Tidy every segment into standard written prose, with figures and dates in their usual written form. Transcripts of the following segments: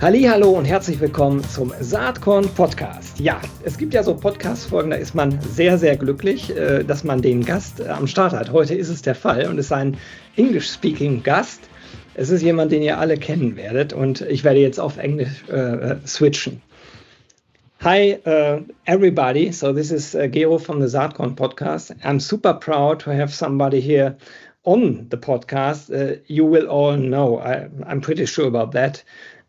Hallihallo und herzlich willkommen zum SAATKORN Podcast. Ja, es gibt ja so Podcast-Folgen, da ist man sehr, sehr glücklich, dass man den Gast am Start hat. Heute ist es der Fall und es ist ein English-speaking Gast. Es ist jemand, den ihr alle kennen werdet und ich werde jetzt auf Englisch switchen. Hi, everybody. So this is Gero from the SAATKORN podcast. I'm super proud to have somebody here on the podcast. You will all know, I'm pretty sure about that.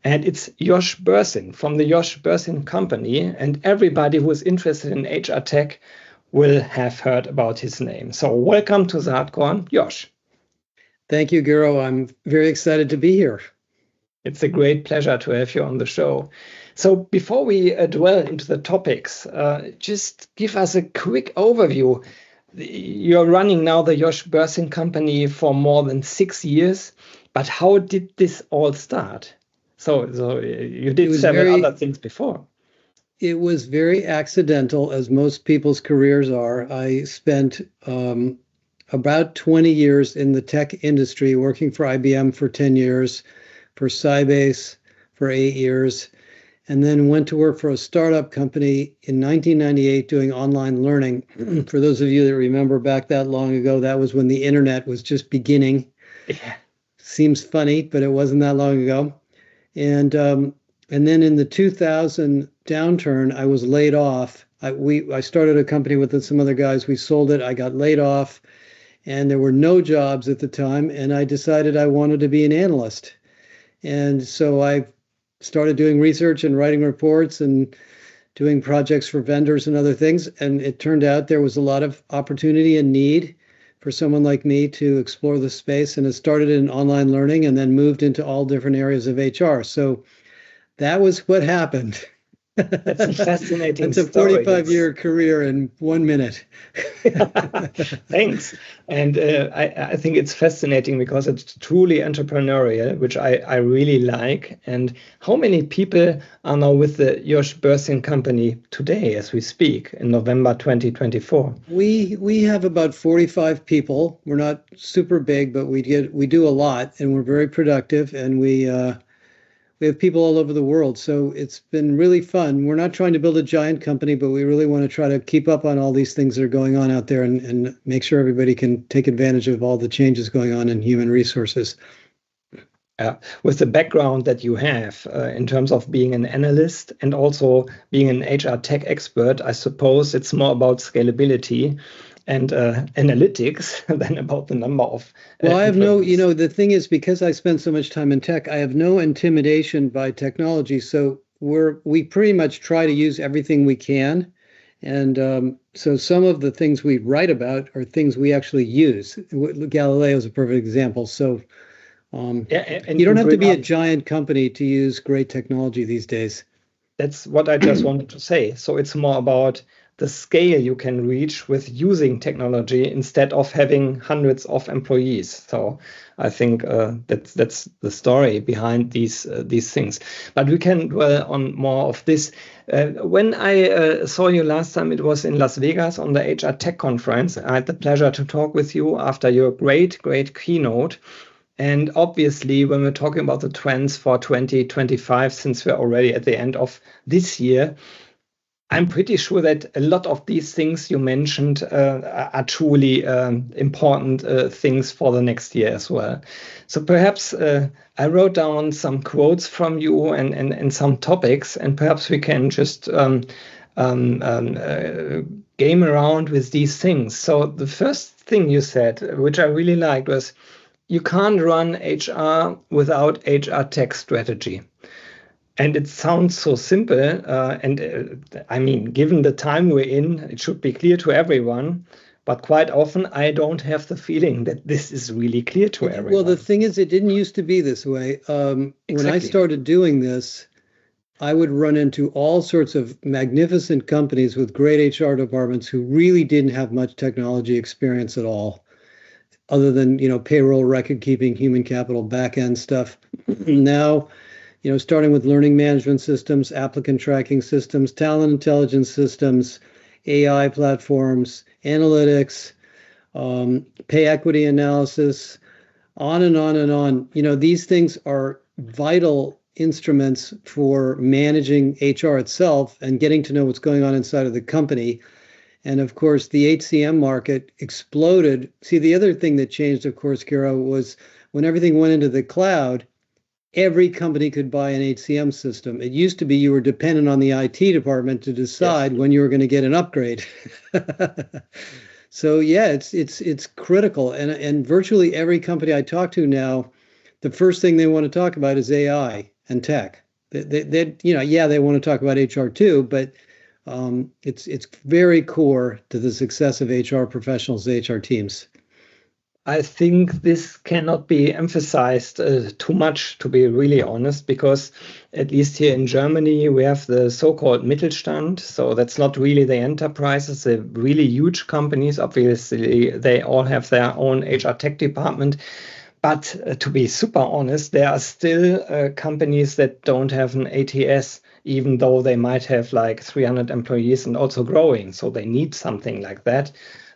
And it's Josh Bersin from the Josh Bersin company. And everybody who is interested in HR tech will have heard about his name. So welcome to SAATKORN, Josh. Thank you, Gero. I'm very excited to be here. It's a great pleasure to have you on the show. So before we dwell into the topics, just give us a quick overview. You're running now the Josh Bersin company for more than 6 years, but how did this all start? So you did several other things before. It was very accidental, as most people's careers are. I spent about 20 years in the tech industry, working for IBM for 10 years, for Sybase for 8 years, and then went to work for a startup company in 1998 doing online learning. For those of you that remember back that long ago, that was when the internet was just beginning. Yeah. Seems funny, but it wasn't that long ago. And then in the 2000 downturn, I was laid off. I started a company with some other guys. We sold it. I got laid off, and there were no jobs at the time. And I decided I wanted to be an analyst. And so I started doing research and writing reports and doing projects for vendors and other things. And it turned out there was a lot of opportunity and need for someone like me to explore the space, and it started in online learning and then moved into all different areas of HR. So that was what happened. That's a fascinating It's a 45-year career in 1 minute. Thanks. And I think it's fascinating because it's truly entrepreneurial, which I really like. And how many people are now with the Josh Bersin company today as we speak in November 2024? We have about 45 people. We're not super big, but we do a lot, and we're very productive, and we have people all over the world. So it's been really fun. We're not trying to build a giant company, but we really want to try to keep up on all these things that are going on out there and make sure everybody can take advantage of all the changes going on in human resources. With the background that you have in terms of being an analyst and also being an HR tech expert, I suppose it's more about scalability and analytics than about the number of well, I have the thing is, because I spend so much time in tech, I have no intimidation by technology. So we pretty much try to use everything we can. And so some of the things we write about are things we actually use. Galileo is a perfect example. So and you don't have to be a giant company to use great technology these days. That's what I just wanted to say. So it's more about the scale you can reach with using technology instead of having hundreds of employees. So I think that's the story behind these things. But we can dwell on more of this. When I saw you last time, it was in Las Vegas on the HR Tech conference. I had the pleasure to talk with you after your great keynote. And obviously, when we're talking about the trends for 2025, since we're already at the end of this year, I'm pretty sure that a lot of these things you mentioned are truly important things for the next year as well. So perhaps I wrote down some quotes from you and some topics, and perhaps we can just game around with these things. So the first thing you said, which I really liked, was you can't run HR without HR tech strategy. And it sounds so simple. I mean, given the time we're in, it should be clear to everyone. But quite often, I don't have the feeling that this is really clear to everyone. Well, the thing is, it didn't used to be this way. When I started doing this, I would run into all sorts of magnificent companies with great HR departments who really didn't have much technology experience at all, other than, payroll, record keeping, human capital, back end stuff. Now, starting with learning management systems, applicant tracking systems, talent intelligence systems, AI platforms, analytics, pay equity analysis, on and on and on. These things are vital instruments for managing HR itself and getting to know what's going on inside of the company. And of course, the HCM market exploded. See, the other thing that changed, of course, Kira, was when everything went into the cloud, every company could buy an HCM system. It used to be you were dependent on the IT department to decide when you were going to get an upgrade. So yeah, it's critical. And virtually every company I talk to now, the first thing they want to talk about is AI and tech. They want to talk about HR too, but it's very core to the success of HR professionals, HR teams. I think this cannot be emphasized too much, to be really honest, because at least here in Germany, we have the so-called Mittelstand. So that's not really the enterprises, the really huge companies. Obviously, they all have their own HR tech department. But to be super honest, there are still companies that don't have an ATS, even though they might have like 300 employees and also growing. So they need something like that.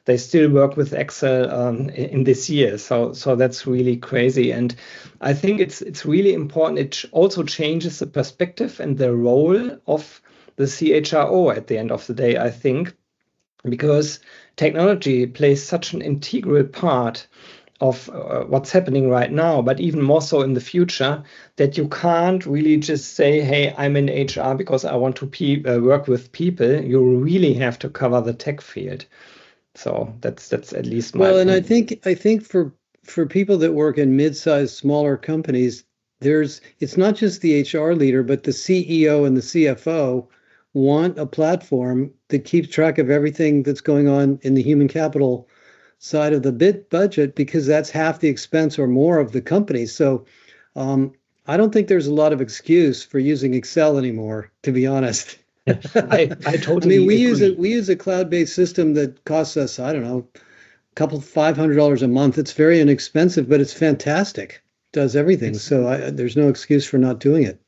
They still work with Excel in this year. So that's really crazy. And I think it's really important. It also changes the perspective and the role of the CHRO at the end of the day, I think, because technology plays such an integral part of what's happening right now, but even more so in the future, that you can't really just say, hey, I'm in HR because I want to work with people. You really have to cover the tech field. So that's at least my Well, and opinion. I think for people that work in mid-sized, smaller companies, it's not just the HR leader, but the CEO and the CFO want a platform that keeps track of everything that's going on in the human capital side of the budget, because that's half the expense or more of the company. So I don't think there's a lot of excuse for using Excel anymore, to be honest. I I mean, totally agree. we use a cloud-based system that costs us, I don't know, a couple $500 a month. It's very inexpensive, but it's fantastic. It does everything. It's So there's no excuse for not doing it.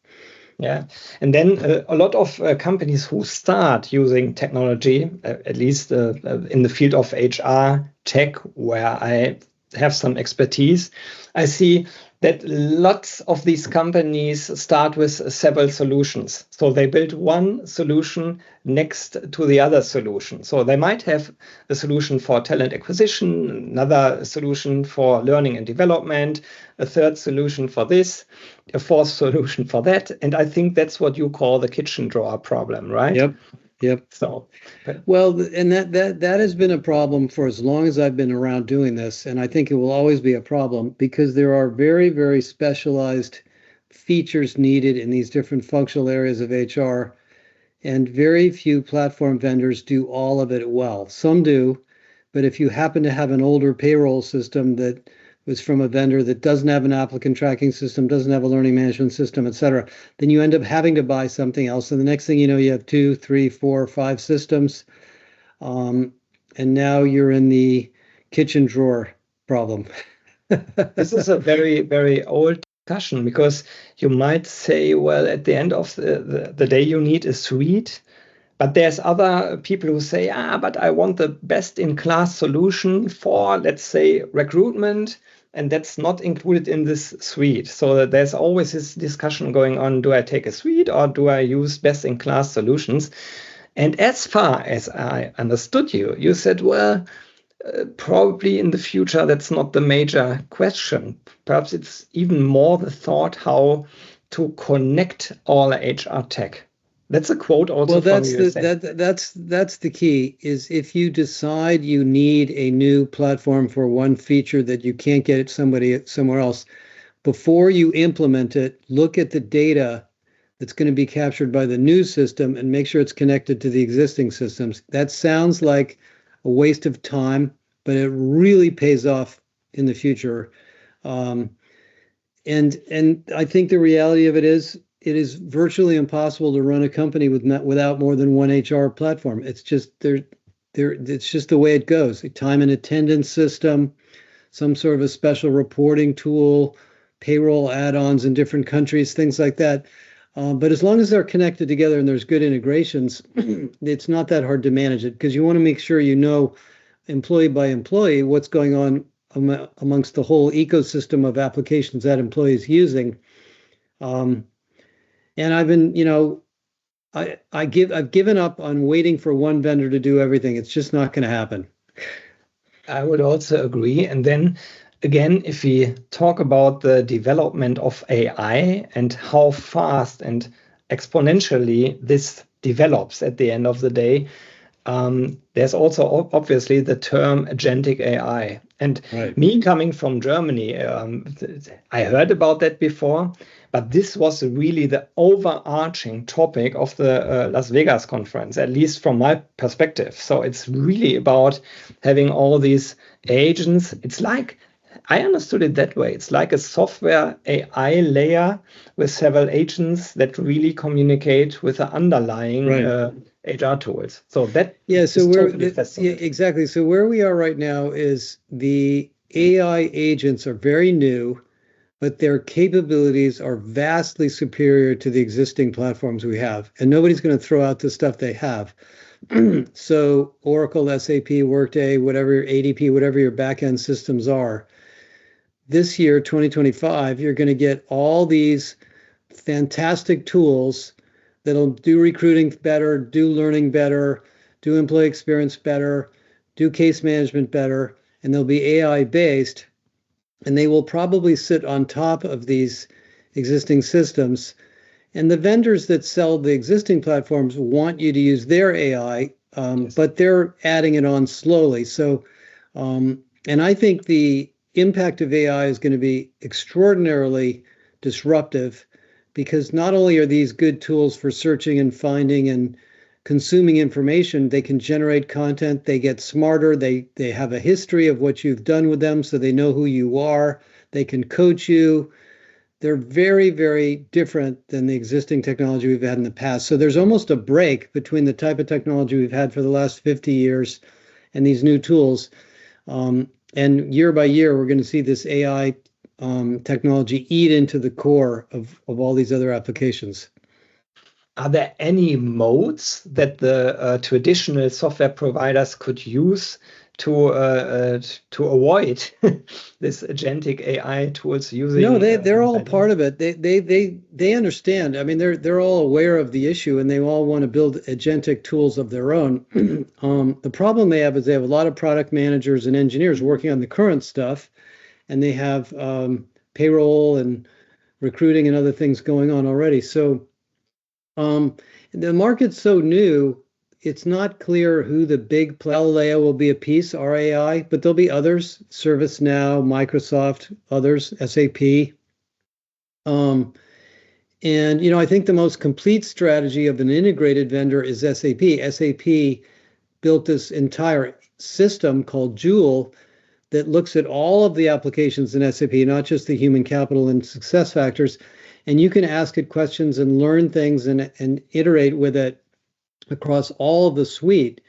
Yeah. And then a lot of companies who start using technology, at least in the field of HR tech, where I have some expertise, I see that lots of these companies start with several solutions. So they build one solution next to the other solution. So they might have a solution for talent acquisition, another solution for learning and development, a third solution for this, a fourth solution for that. And I think that's what you call the kitchen drawer problem, right? Yep. Yep. So, Well, and that has been a problem for as long as I've been around doing this, and I think it will always be a problem because there are very, very specialized features needed in these different functional areas of HR, and very few platform vendors do all of it well. Some do, but if you happen to have an older payroll system that was from a vendor that doesn't have an applicant tracking system, doesn't have a learning management system, et cetera, then you end up having to buy something else. And the next thing you know, you have 2, 3, 4, 5 systems. And now you're in the kitchen drawer problem. this is a very, very old discussion because you might say, well, at the end of the day, you need a suite. But there's other people who say, but I want the best in class solution for, let's say, recruitment. And that's not included in this suite. So there's always this discussion going on. Do I take a suite or do I use best in class solutions? And as far as I understood you, you said, well, probably in the future, that's not the major question. Perhaps it's even more the thought how to connect all HR tech. That's a quote also Well, from you. that's the key is if you decide you need a new platform for one feature that you can't get it somewhere else, before you implement it, look at the data that's going to be captured by the new system and make sure it's connected to the existing systems. That sounds like a waste of time, but it really pays off in the future. And I think the reality of it is virtually impossible to run a company without more than one HR platform. It's just it's just the way it goes. A time and attendance system, some sort of a special reporting tool, payroll add-ons in different countries, things like that. But as long as they're connected together and there's good integrations, it's not that hard to manage it because you want to make sure you know employee by employee what's going on amongst the whole ecosystem of applications that employee is using. And I've been, I've given up on waiting for one vendor to do everything. It's just not going to happen. I would also agree. And then again, if we talk about the development of AI and how fast and exponentially this develops at the end of the day, there's also obviously the term agentic AI. And Right. me coming from Germany, I heard about that before, but this was really the overarching topic of the Las Vegas conference, at least from my perspective. So it's really about having all these agents. It's like, I understood it that way. It's like a software AI layer with several agents that really communicate with the underlying Right. HR tools. So that Yeah, is totally fascinating. exactly. So where we are right now is the AI agents are very new, but their capabilities are vastly superior to the existing platforms we have. And nobody's going to throw out the stuff they have. So Oracle, SAP, Workday, whatever, ADP, whatever your backend systems are, this year, 2025, you're going to get all these fantastic tools that'll do recruiting better, do learning better, do employee experience better, do case management better, and they'll be AI based. And they will probably sit on top of these existing systems. And the vendors that sell the existing platforms want you to use their AI, Yes. but they're adding it on slowly. So, and I think the impact of AI is going to be extraordinarily disruptive because not only are these good tools for searching and finding and consuming information, they can generate content, they get smarter, they have a history of what you've done with them, so they know who you are, they can coach you. They're very, very different than the existing technology we've had in the past. So there's almost a break between the type of technology we've had for the last 50 years and these new tools. And year by year, we're going to see this AI technology eat into the core of all these other applications. Are there any modes that the traditional software providers could use to avoid this agentic AI tools using? No, they're all part of it. They understand. I mean, they're all aware of the issue, and they all want to build agentic tools of their own. The problem they have is they have a lot of product managers and engineers working on the current stuff, and they have payroll and recruiting and other things going on already. So the market's so new, it's not clear who the big player will be a piece, RAI, but there'll be others, ServiceNow, Microsoft, others, SAP. And I think the most complete strategy of an integrated vendor is SAP. SAP built this entire system called Joule that looks at all of the applications in SAP, not just the human capital and success factors. And you can ask it questions and learn things and iterate with it across all of the suite.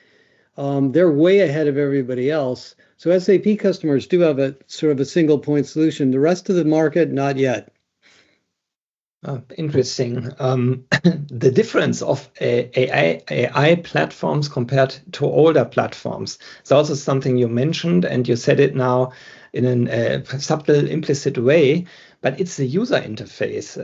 They're way ahead of everybody else. So SAP customers do have a sort of a single point solution. The rest of the market, not yet. Interesting. The difference of AI platforms compared to older platforms is also something you mentioned, and you said it now in a subtle, implicit way, but it's the user interface.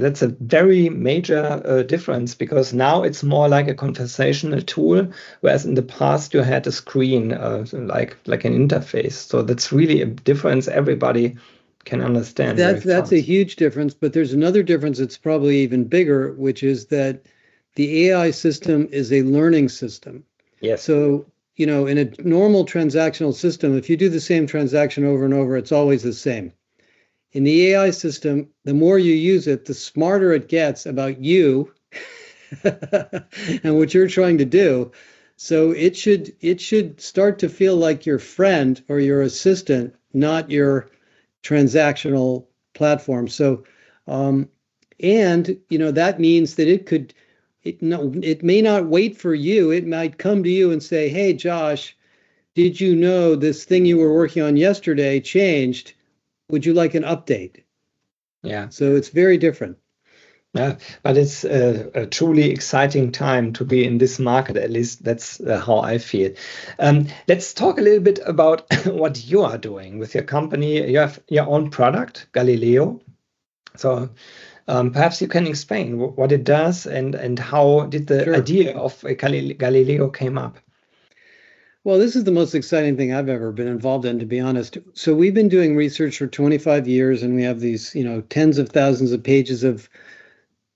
That's a very major difference because now it's more like a conversational tool, whereas in the past you had a screen, like an interface. So that's really a difference everybody can understand. That's a huge difference, but there's another difference that's probably even bigger, which is that the AI system is a learning system. Yes. So, in a normal transactional system, if you do the same transaction over and over, it's always the same. In the AI system, the more you use it, the smarter it gets about you and what you're trying to do. So it should start to feel like your friend or your assistant, not your transactional platform. So, and that means that it may not wait for you. It might come to you and say, "Hey, Josh, did you know this thing you were working on yesterday changed? Would you like an update?" Yeah. So it's very different. Yeah, but it's a truly exciting time to be in this market. At least that's how I feel. Let's talk a little bit about what you are doing with your company. You have your own product, Galileo. So Perhaps you can explain what it does and how did the Sure. idea of Galileo came up? Well, this is the most exciting thing I've ever been involved in, to be honest. So we've been doing research for 25 years, and we have these, tens of thousands of pages of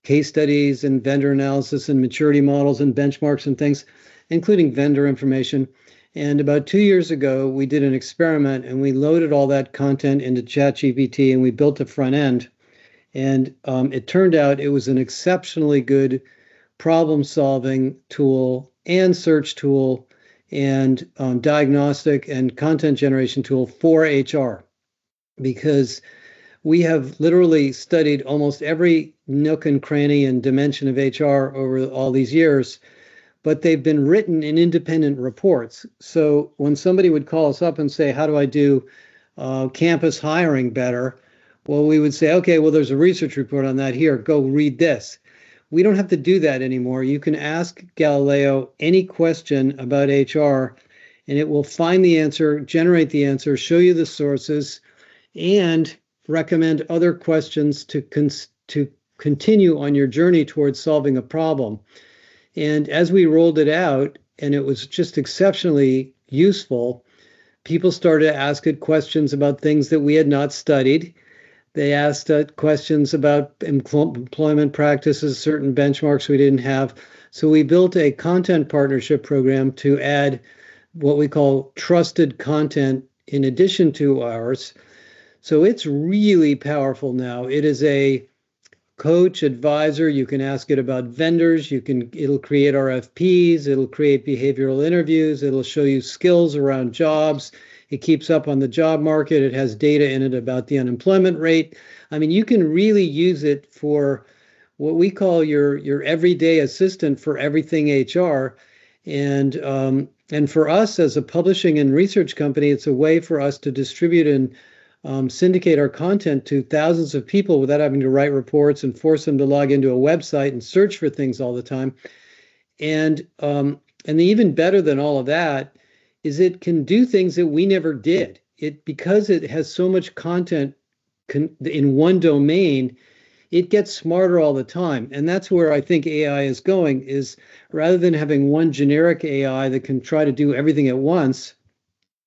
case studies and vendor analysis and maturity models and benchmarks and things, including vendor information. And about 2 years ago, we did an experiment and we loaded all that content into ChatGPT and we built a front end. And it turned out it was an exceptionally good problem solving tool and search tool and diagnostic and content generation tool for HR, because we have literally studied almost every nook and cranny and dimension of HR over all these years, but they've been written in independent reports. So when somebody would call us up and say, how do I do campus hiring better? Well, we would say, okay, well, there's a research report on that here. Go read this. We don't have to do that anymore. You can ask Galileo any question about HR, and it will find the answer, generate the answer, show you the sources, and recommend other questions to continue on your journey towards solving a problem. And as we rolled it out, and it was just exceptionally useful, people started to ask it questions about things that we had not studied. They asked questions about employment practices, certain benchmarks we didn't have. So we built a content partnership program to add what we call trusted content in addition to ours. So it's really powerful now. It is a coach, advisor. You can ask it about vendors. It'll create RFPs. It'll create behavioral interviews. It'll show you skills around jobs. It keeps up on the job market. It has data in it about the unemployment rate. I mean, you can really use it for what we call your everyday assistant for everything HR. And for us as a publishing and research company, it's a way for us to distribute and syndicate our content to thousands of people without having to write reports and force them to log into a website and search for things all the time. And even better than all of that is it can do things that we never did. Because it has so much content in one domain, it gets smarter all the time. And that's where I think AI is going, is rather than having one generic AI that can try to do everything at once,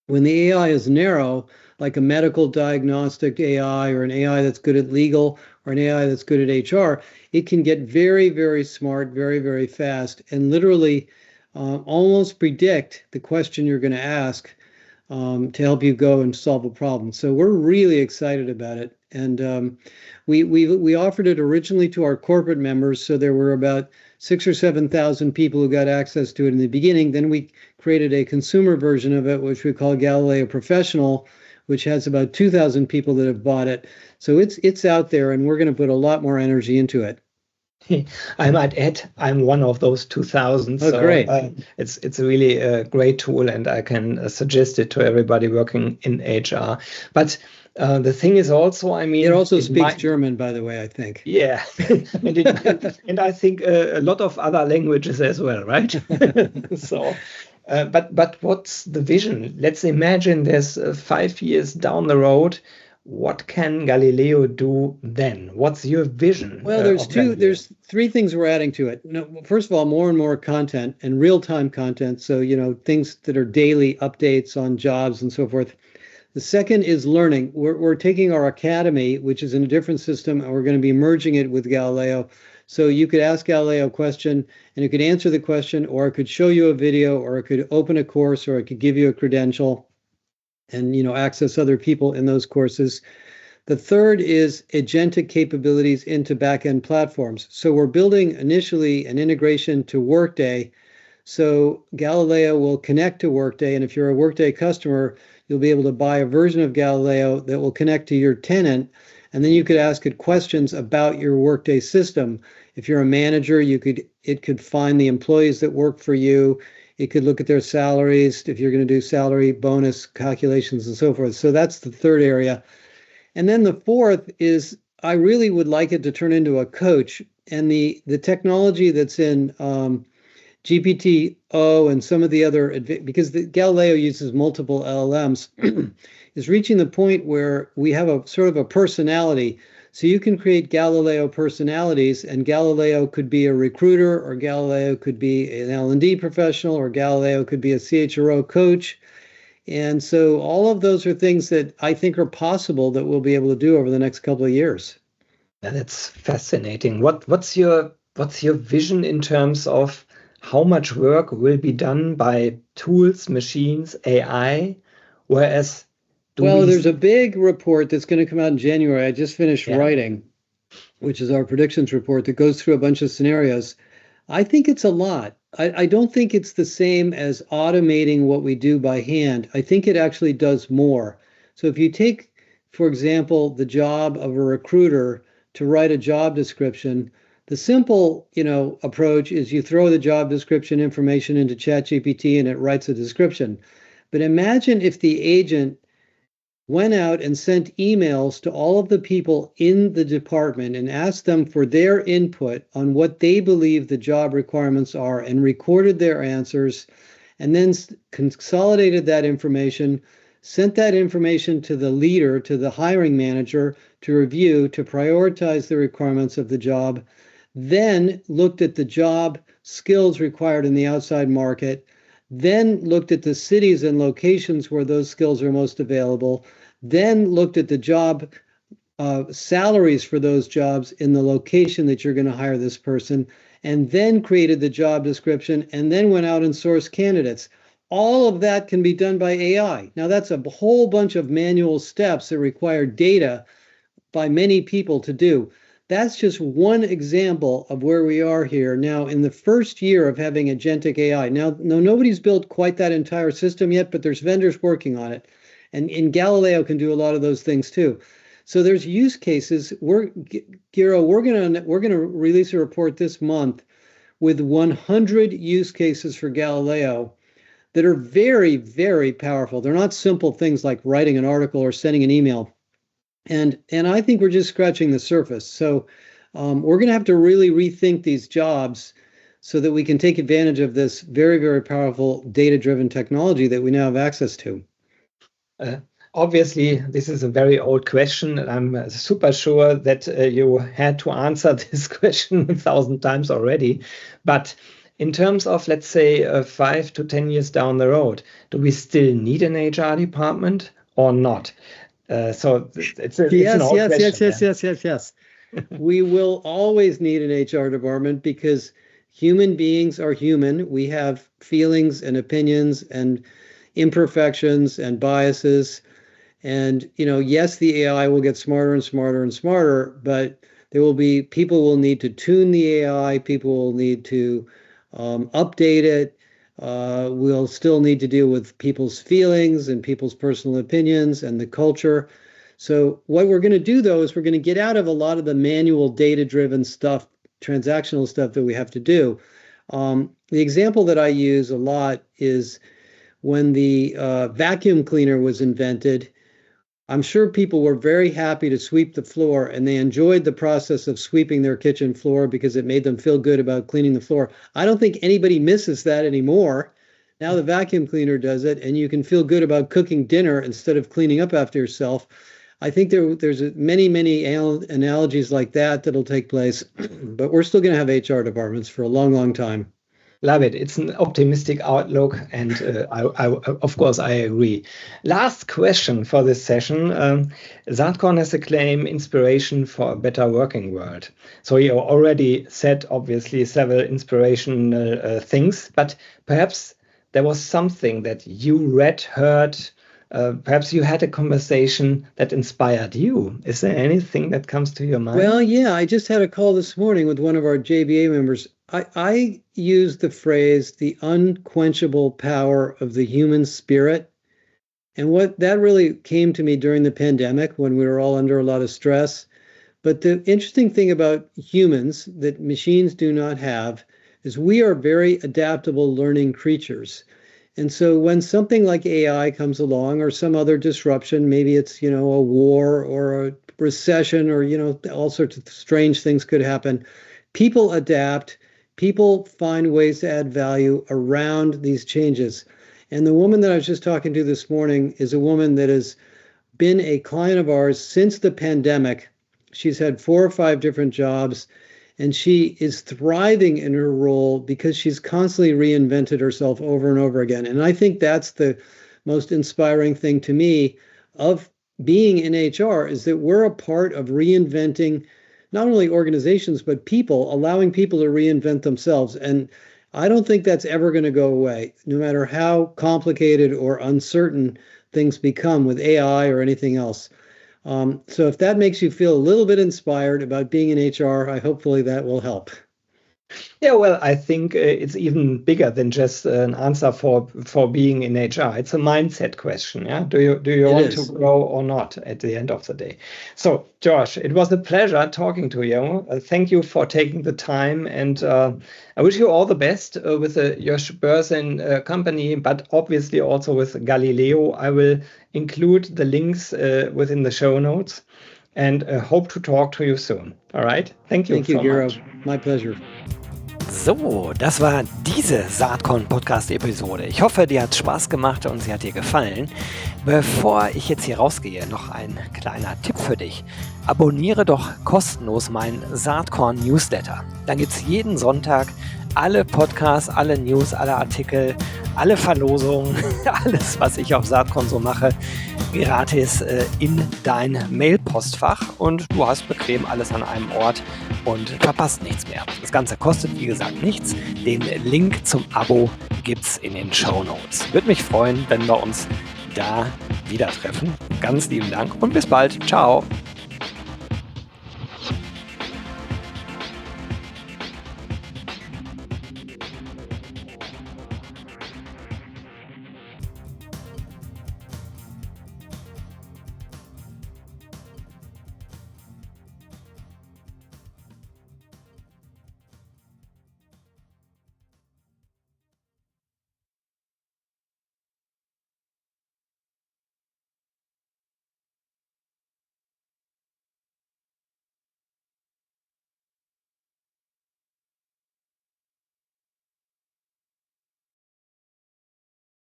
when the AI is narrow, like a medical diagnostic AI or an AI that's good at legal or an AI that's good at HR, it can get very, very smart, very, very fast, and literally almost predict the question you're going to ask to help you go and solve a problem. So we're really excited about it. And we offered it originally to our corporate members. So there were about 6,000 or 7,000 people who got access to it in the beginning. Then we created a consumer version of it, which we call Galileo Professional, which has about 2,000 people that have bought it. So it's out there, and we're going to put a lot more energy into it. I might add, I'm one of those 2,000. Oh, so great. It's really a great tool, and I can suggest it to everybody working in HR. But the thing is also, I mean, it also speaks German, by the way, I think. Yeah, and I think a lot of other languages as well, right? So, but what's the vision? Let's imagine there's 5 years down the road. What can Galileo do then? What's your vision? Well, there's three things we're adding to it. First of all, more and more content and real-time content. So, things that are daily updates on jobs and so forth. The second is learning. We're taking our academy, which is in a different system, and we're going to be merging it with Galileo. So you could ask Galileo a question, and it could answer the question, or it could show you a video, or it could open a course, or it could give you a credential and access other people in those courses. The third is agentic capabilities into backend platforms. So we're building initially an integration to Workday. So Galileo will connect to Workday, and if you're a Workday customer, you'll be able to buy a version of Galileo that will connect to your tenant, and then you could ask it questions about your Workday system. If you're a manager, it could find the employees that work for you. It could look at their salaries, if you're going to do salary bonus calculations and so forth. So that's the third area. And then the fourth is I really would like it to turn into a coach. And the technology that's in GPT-O and some of the other, because the Galileo uses multiple LLMs, is reaching the point where we have a sort of a personality. So you can create Galileo personalities, and Galileo could be a recruiter, or Galileo could be an L&D professional, or Galileo could be a CHRO coach. And so all of those are things that I think are possible that we'll be able to do over the next couple of years. Yeah, that's fascinating. What's your vision in terms of how much work will be done by tools, machines, AI? Whereas do Well, we there's a big report that's going to come out in January. I just finished yeah. writing, which is our predictions report that goes through a bunch of scenarios. I think it's a lot. I don't think it's the same as automating what we do by hand. I think it actually does more. So if you take, for example, the job of a recruiter to write a job description, the simple, approach is you throw the job description information into ChatGPT and it writes a description. But imagine if the agent went out and sent emails to all of the people in the department and asked them for their input on what they believe the job requirements are and recorded their answers and then consolidated that information, sent that information to the leader, to the hiring manager to review, to prioritize the requirements of the job, then looked at the job skills required in the outside market, then looked at the cities and locations where those skills are most available, then looked at the job salaries for those jobs in the location that you're going to hire this person, and then created the job description, and then went out and sourced candidates. All of that can be done by AI. Now, that's a whole bunch of manual steps that require data by many people to do. That's just one example of where we are here now in the first year of having agentic AI. Now, no, nobody's built quite that entire system yet, but there's vendors working on it. And Galileo can do a lot of those things too. So there's use cases. Giro, we're gonna release a report this month with 100 use cases for Galileo that are very, very powerful. They're not simple things like writing an article or sending an email. And I think we're just scratching the surface. So we're going to have to really rethink these jobs so that we can take advantage of this very, very powerful data-driven technology that we now have access to. Obviously, this is a very old question, and I'm super sure that you had to answer this question 1,000 times already. But in terms of, let's say, 5 to 10 years down the road, do we still need an HR department or not? So it's an old question. Yes. We will always need an HR department because human beings are human. We have feelings and opinions and imperfections and biases. And, yes, the AI will get smarter and smarter and smarter, but people will need to tune the AI. People will need to update it. We'll still need to deal with people's feelings and people's personal opinions and the culture. So what we're going to do, though, is we're going to get out of a lot of the manual data-driven stuff, transactional stuff that we have to do. The example that I use a lot is when the vacuum cleaner was invented. I'm sure people were very happy to sweep the floor, and they enjoyed the process of sweeping their kitchen floor because it made them feel good about cleaning the floor. I don't think anybody misses that anymore. Now the vacuum cleaner does it, and you can feel good about cooking dinner instead of cleaning up after yourself. I think there's many analogies like that that'll take place, but we're still going to have HR departments for a long, long time. Love it. It's an optimistic outlook, and of course, I agree. Last question for this session. SAATKORN has a claim, inspiration for a better working world. So you already said, obviously, several inspirational things, but perhaps there was something that you read, heard, perhaps you had a conversation that inspired you. Is there anything that comes to your mind? Well, yeah, I just had a call this morning with one of our JBA members. I used the phrase, the unquenchable power of the human spirit. And what that really came to me during the pandemic when we were all under a lot of stress. But the interesting thing about humans that machines do not have is we are very adaptable learning creatures. And so when something like AI comes along or some other disruption, maybe it's, a war or a recession or, all sorts of strange things could happen, people adapt. People find ways to add value around these changes. And the woman that I was just talking to this morning is a woman that has been a client of ours since the pandemic. She's had 4 or 5 different jobs, and she is thriving in her role because she's constantly reinvented herself over and over again. And I think that's the most inspiring thing to me of being in HR, is that we're a part of reinventing not only organizations, but people, allowing people to reinvent themselves. And I don't think that's ever going to go away, no matter how complicated or uncertain things become with AI or anything else. So if that makes you feel a little bit inspired about being in HR, hopefully that will help. Yeah, well, I think it's even bigger than just an answer for being in HR. It's a mindset question. Yeah, do you want to grow or not at the end of the day? So, Josh, it was a pleasure talking to you. Thank you for taking the time, and I wish you all the best with your Bersin company, but obviously also with Galileo. I will include the links within the show notes, and hope to talk to you soon. All right. Thank you so Gero. much. My pleasure. So, das war diese SAATKORN-Podcast-Episode. Ich hoffe, dir hat Spaß gemacht und sie hat dir gefallen. Bevor ich jetzt hier rausgehe, noch ein kleiner Tipp für dich. Abonniere doch kostenlos meinen SAATKORN-Newsletter. Dann gibt es jeden Sonntag alle Podcasts, alle News, alle Artikel, alle Verlosungen, alles, was ich auf SAATKORN so mache, gratis in dein Mailpostfach, und du hast bequem alles an einem Ort und verpasst nichts mehr. Das Ganze kostet, wie gesagt, nichts. Den Link zum Abo gibt's in den Shownotes. Würde mich freuen, wenn wir uns da wieder treffen. Ganz lieben Dank und bis bald. Ciao.